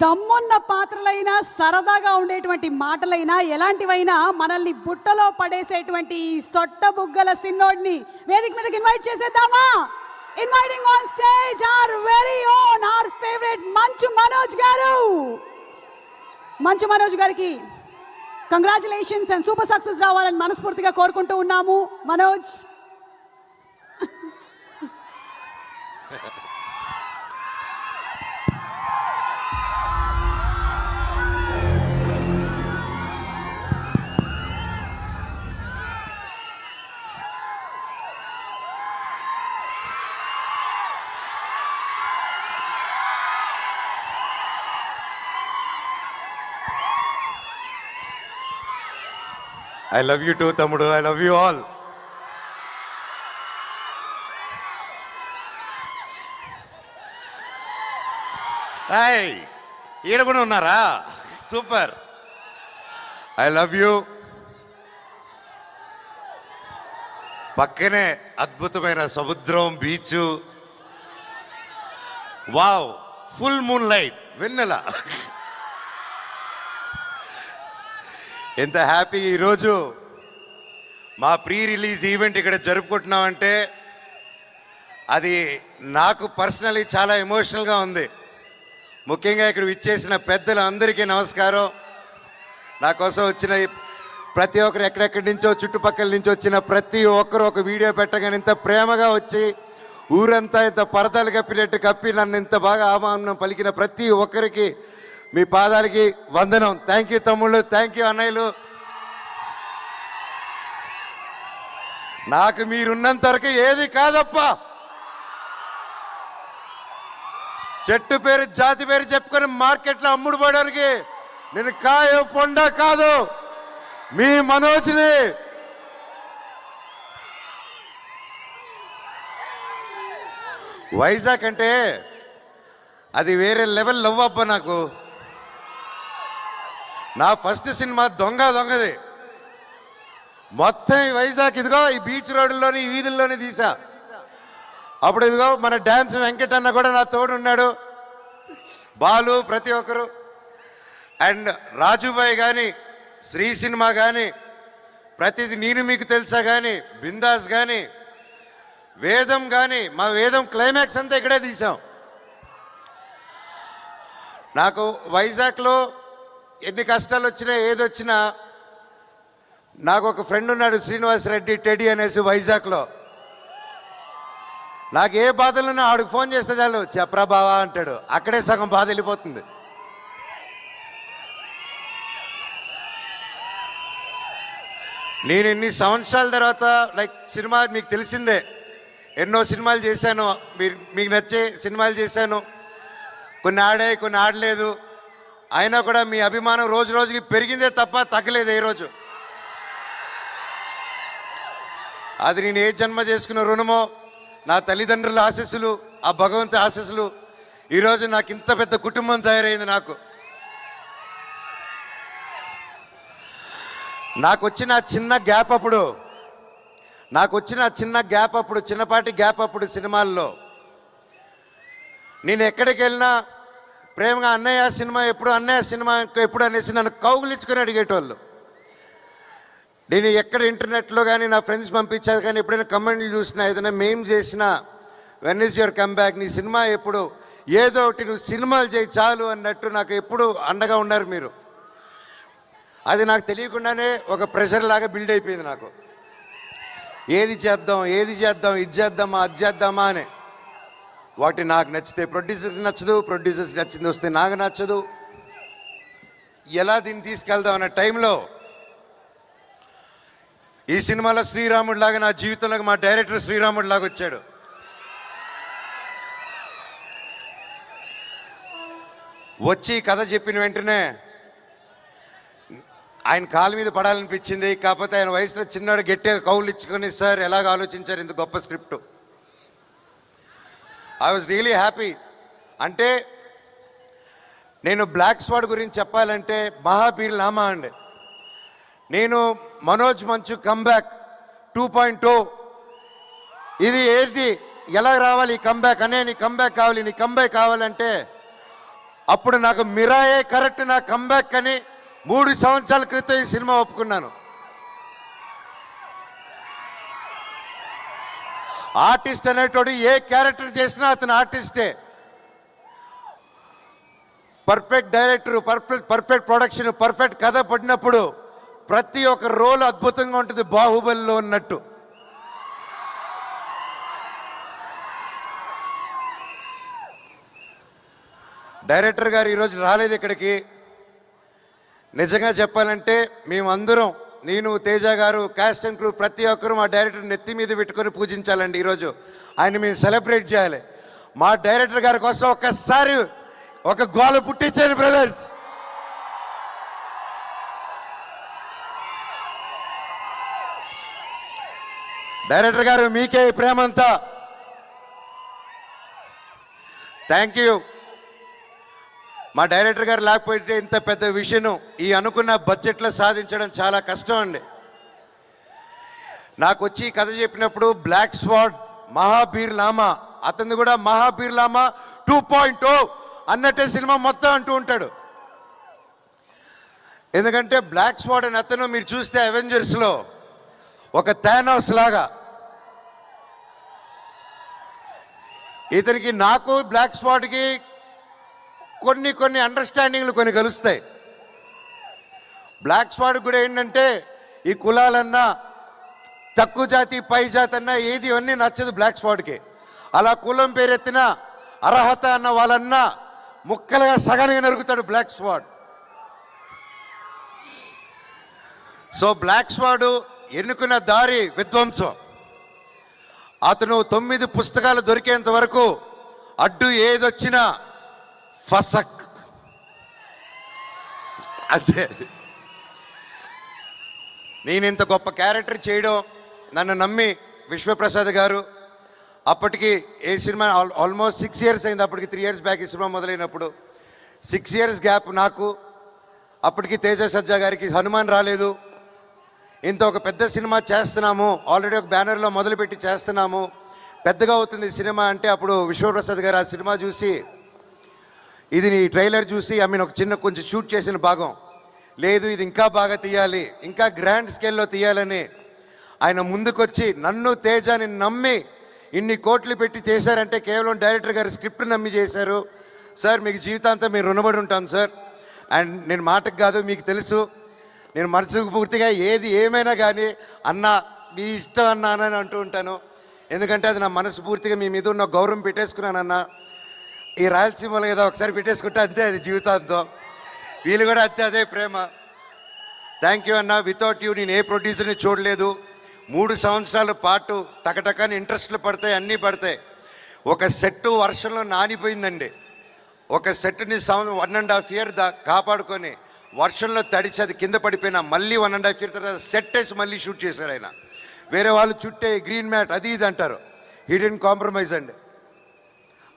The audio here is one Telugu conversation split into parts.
దమ్మున్న పాత్రలైనా సరదాగా ఉండేటువంటి మాటలైనా ఎలాంటివైనా మనల్ని బుట్టలో పడేసేటువంటి ఈ సొట్ట బుగ్గల సిన్నోడ్ని వేదిక మీదకి ఇన్వైట్ చేసేద్దామా? Inviting on stage our very own our favourite Manchu Manoj గారు. మంచు మనోజ్ గారికి కంగ్రాచులేషన్స్ అండ్ సూపర్ సక్సెస్ రావాలని మనస్ఫూర్తిగా కోరుకుంటూ ఉన్నాము. Manoj I love you too, Tamudu. I love you all. Hey, ఈడ కూడా ఉన్నారా? సూపర్. I love you. పక్కనే అద్భుతమైన సముద్రం, beach. Wow, full moon light, వెన్నెల. ఎంత హ్యాపీ ఈరోజు మా ప్రీ రిలీజ్ ఈవెంట్ ఇక్కడ జరుపుకుంటున్నామంటే అది నాకు పర్సనలీ చాలా ఎమోషనల్గా ఉంది. ముఖ్యంగా ఇక్కడ విచ్చేసిన పెద్దలందరికీ నమస్కారం. నా కోసం వచ్చిన ప్రతి ఒక్కరు ఎక్కడెక్కడి నుంచో చుట్టుపక్కల నుంచి వచ్చిన ప్రతి ఒక్కరు ఒక వీడియో పెట్టగానే ఇంత ప్రేమగా వచ్చి ఊరంతా ఇంత పరదాలు కప్పినట్టు కప్పి నన్ను ఇంత బాగా ఆహ్వానం పలికిన ప్రతి ఒక్కరికి మీ పాదాలకి వందనం. థ్యాంక్ యూ తమ్ముళ్ళు, థ్యాంక్ యూ అన్నయ్యలు. నాకు మీరున్నంత వరకు ఏది కాదప్ప. చెట్టు పేరు జాతి పేరు చెప్పుకొని మార్కెట్లో అమ్ముడు పోవడానికి నేను కాయ పొండ కాదు, మీ మనోజ్ని. వైజాగ్ అంటే అది వేరే లెవెల్ లవ్ అబ్బా. నాకు నా ఫస్ట్ సినిమా దొంగది. మొత్తం ఈ వైజాగ్ ఇదిగో ఈ బీచ్ రోడ్డులోని ఈ వీధుల్లోనే తీసా. అప్పుడు ఇదిగో మన డ్యాన్స్ వెంకట్ అన్న కూడా నా తోడు ఉన్నాడు, బాలు, ప్రతి ఒక్కరు. అండ్ రాజుబాయ్ కానీ, శ్రీ సినిమా కానీ, ప్రతిది నేను మీకు తెలుసా కానీ, బిందాస్ కానీ, వేదం కానీ, మా వేదం క్లైమాక్స్ అంతా ఇక్కడే తీసాం. నాకు వైజాగ్లో ఎన్ని కష్టాలు వచ్చినా ఏదొచ్చినా నాకు ఒక ఫ్రెండ్ ఉన్నాడు, శ్రీనివాస్ రెడ్డి టెడి అనేసి వైజాగ్లో. నాకు ఏ బాధలున్నా ఆడికి ఫోన్ చేస్తే చాలు, చెప్పరా బావా అంటాడు. అక్కడే సగం బాధ వెళ్ళిపోతుంది. నేను ఇన్ని సంవత్సరాల తర్వాత లైక్ సినిమా మీకు తెలిసిందే, ఎన్నో సినిమాలు చేశాను, మీకు నచ్చే సినిమాలు చేశాను. కొన్ని ఆడాయి, కొన్ని ఆడలేదు. అయినా కూడా మీ అభిమానం రోజు రోజుకి పెరిగిందే తప్ప తగ్గలేదు ఏ రోజు. అది నేను ఏ జన్మ చేసుకున్న రుణమో, నా తల్లిదండ్రుల ఆశీస్సులు, ఆ భగవంతుని ఆశీస్సులు, ఈరోజు నాకు ఇంత పెద్ద కుటుంబం తయారైంది. నాకు వచ్చిన చిన్న గ్యాప్ అప్పుడు, చిన్నపాటి గ్యాప్ అప్పుడు సినిమాల్లో నేను ఎక్కడికి వెళ్ళినా ప్రేమగా అన్నయ్య సినిమా ఎప్పుడు అనేసి నన్ను కౌగులించుకొని అడిగేటోళ్ళు. నేను ఎక్కడ ఇంటర్నెట్లో కానీ నా ఫ్రెండ్స్ పంపించారు కానీ ఎప్పుడైనా కమెంట్లు చూసినా, ఏదైనా మేం చేసినా, వెన్ ఈజ్ యువర్ కమ్బ్యాక్, నీ సినిమా ఎప్పుడు, ఏదో ఒకటి నువ్వు సినిమాలు చేయి చాలు అన్నట్టు నాకు ఎప్పుడు అండగా ఉన్నారు మీరు. అది నాకు తెలియకుండానే ఒక ప్రెషర్ లాగా బిల్డ్ అయిపోయింది నాకు. ఏది చేద్దాం, ఇది చేద్దామా, అది చేద్దామా అని. వాటి నాకు నచ్చితే ప్రొడ్యూసర్స్ నచ్చదు, ప్రొడ్యూసర్స్ నచ్చింది వస్తే నాకు నచ్చదు. ఎలా దీన్ని తీసుకెళ్దాం అన్న టైంలో ఈ సినిమాలో శ్రీరాముడు లాగా నా జీవితంలోకి మా డైరెక్టర్ శ్రీరాముడు లాగా వచ్చాడు. వచ్చి కథ చెప్పిన వెంటనే ఆయన కాలు మీద పడాలనిపించింది. కాకపోతే ఆయన వయసులో చిన్నాడు, గట్టిగా కౌలు ఇచ్చుకొని, సార్ ఎలాగ ఆలోచించారు ఇంత గొప్ప script. I was really happy. అంటే నేను బ్లాక్ స్వాడ్ గురించి చెప్పాలంటే మహాబీర్ నామా అండి. నేను మనోజ్ మంచు కమ్బ్యాక్ 2.0 ఇది ఏంటి, ఎలా రావాలి ఈ కంబ్యాక్ అనే, నీ కంబ్యాక్ కావాలంటే అప్పుడు నాకు మిరాయే కరెక్ట్ నా కంబ్యాక్ అని 3 సంవత్సరాల క్రితం ఈ సినిమా ఒప్పుకున్నాను. ఆర్టిస్ట్ అనేటోడు ఏ క్యారెక్టర్ చేసినా అతను ఆర్టిస్టే. Perfect director, perfect production, perfect కథ పడినప్పుడు ప్రతి ఒక్క రోల్ అద్భుతంగా ఉంటుంది, బాహుబలిలో ఉన్నట్టు. డైరెక్టర్ గారు ఈరోజు రాలేదు ఇక్కడికి. నిజంగా చెప్పాలంటే మేమందరం, నేను, తేజ గారు, క్యాస్ట్ అండ్ క్రూ ప్రతి ఒక్కరూ మా డైరెక్టర్ నెత్తి మీద పెట్టుకొని పూజించాలండి. ఈరోజు ఆయన మేము సెలబ్రేట్ చేయాలి. మా డైరెక్టర్ గారి కోసం ఒక్కసారి ఒక గోల పుట్టించండి బ్రదర్స్. డైరెక్టర్ గారు మీకే ఈ ప్రేమంతా. Thank you. మా డైరెక్టర్ గారు లేకపోతే ఇంత పెద్ద విషయం ఈ అనుకున్న బడ్జెట్లో సాధించడం చాలా కష్టం అండి. నాకు వచ్చి కథ చెప్పినప్పుడు బ్లాక్ స్వాడ్, మహాబీర్ లామా, అతను కూడా మహాబీర్ లామా 2.0 అన్నట్టే సినిమా మొత్తం అంటూ ఉంటాడు. ఎందుకంటే బ్లాక్ స్వాడ్ అని అతను మీరు చూస్తే అవెంజర్స్లో ఒక థానోస్ లాగా, ఇతనికి నాకు బ్లాక్ స్వాడ్కి కొన్ని అండర్స్టాండింగ్లు కొన్ని కలుస్తాయి. బ్లాక్ స్వాడ్ కూడా ఏంటంటే ఈ కులాలన్నా, తక్కువ జాతి పై జాతి అన్నా ఏది అన్నీ నచ్చదు బ్లాక్ స్వాడ్కి. అలా కులం పేరెత్తిన అర్హత అన్న వాళ్ళన్నా ముక్కలుగా సగానికి నరుగుతాడు బ్లాక్ స్వాడ్. సో బ్లాక్ స్వాడ్ ఎన్నుకున్న దారి విధ్వంసం. అతను 9 పుస్తకాలు దొరికేంత వరకు అడ్డు ఏదొచ్చినా ఫసక్ అంతే. నేను ఇంత గొప్ప క్యారెక్టర్ చేయడం నన్ను నమ్మి విశ్వప్రసాద్ గారు, అప్పటికి ఏ సినిమా ఆల్మోస్ట్ 6 years అయింది. అప్పటికి 3 years బ్యాక్ ఈ సినిమా మొదలైనప్పుడు 6 years గ్యాప్ నాకు. అప్పటికి తేజ సజ్జా గారికి హనుమాన్ రాలేదు. ఇంత ఒక పెద్ద సినిమా చేస్తున్నాము, ఆల్రెడీ ఒక బ్యానర్లో మొదలుపెట్టి చేస్తున్నాము, పెద్దగా అవుతుంది సినిమా అంటే అప్పుడు విశ్వప్రసాద్ గారు ఆ సినిమా చూసి, ఇది నీ ట్రైలర్ చూసి ఒక కొంచెం షూట్ చేసిన భాగం లేదు, ఇది ఇంకా బాగా తీయాలి, ఇంకా గ్రాండ్ స్కేల్లో తీయాలని ఆయన ముందుకొచ్చి నన్ను తేజాని నమ్మి ఇన్ని కోట్లు పెట్టి చేశారంటే కేవలం డైరెక్టర్ గారు స్క్రిప్ట్ నమ్మి చేశారు. సార్ మీకు జీవితాంతం మీరు రుణపడి ఉంటాం సార్. అండ్ నేను మాటకు కాదు, మీకు తెలుసు నేను మనసుకు పూర్తిగా ఏది ఏమైనా కానీ అన్న మీ ఇష్టం అన్నానని అంటూ ఉంటాను. ఎందుకంటే అది నా మనసు పూర్తిగా మీ మీద ఉన్న గౌరవం పెట్టేసుకున్నానన్న. ఈ రాయలసీమలో ఏదో ఒకసారి పెట్టేసుకుంటే అంతే, అది జీవితాంతం. వీళ్ళు కూడా అంతే, అదే ప్రేమ. థ్యాంక్ యూ అన్న. వితౌట్ యూ నేను ఏ ప్రొడ్యూసర్ని చూడలేదు. 3 సంవత్సరాల పాటు టకటకని ఇంట్రెస్ట్లు పడతాయి, అన్నీ పడతాయి. ఒక సెట్టు వర్షంలో నానిపోయిందండి. ఒక సెట్ని 1.5 year కాపాడుకొని వర్షంలో తడిచి అది కింద పడిపోయినా మళ్ళీ 1.5 year తర్వాత సెట్ వేసి మళ్ళీ షూట్ చేశారు ఆయన. వేరే వాళ్ళు చుట్టే గ్రీన్ మ్యాట్ అది ఇది అంటారు, హీ డిడ్ంట్ కాంప్రమైజ్ అండి.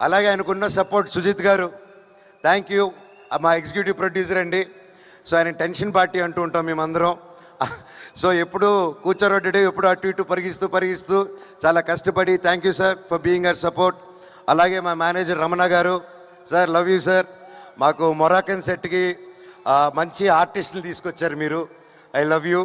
అలాగే ఆయనకున్న సపోర్ట్ సుజిత్ గారు, థ్యాంక్ యూ. మా ఎగ్జిక్యూటివ్ ప్రొడ్యూసర్ అండి. సో ఆయన టెన్షన్ పార్టీ అంటూ ఉంటాం మేమందరం. సో ఎప్పుడు కూర్చోరొడ్డు, ఎప్పుడు అటు ఇటు పరిగిస్తూ చాలా కష్టపడి, thank you sir for being our support. అలాగే మా మేనేజర్ రమణ గారు, సార్ లవ్ యూ సార్. మాకు మొరాకన్ సెట్కి మంచి ఆర్టిస్టులు తీసుకొచ్చారు మీరు, ఐ లవ్ యూ.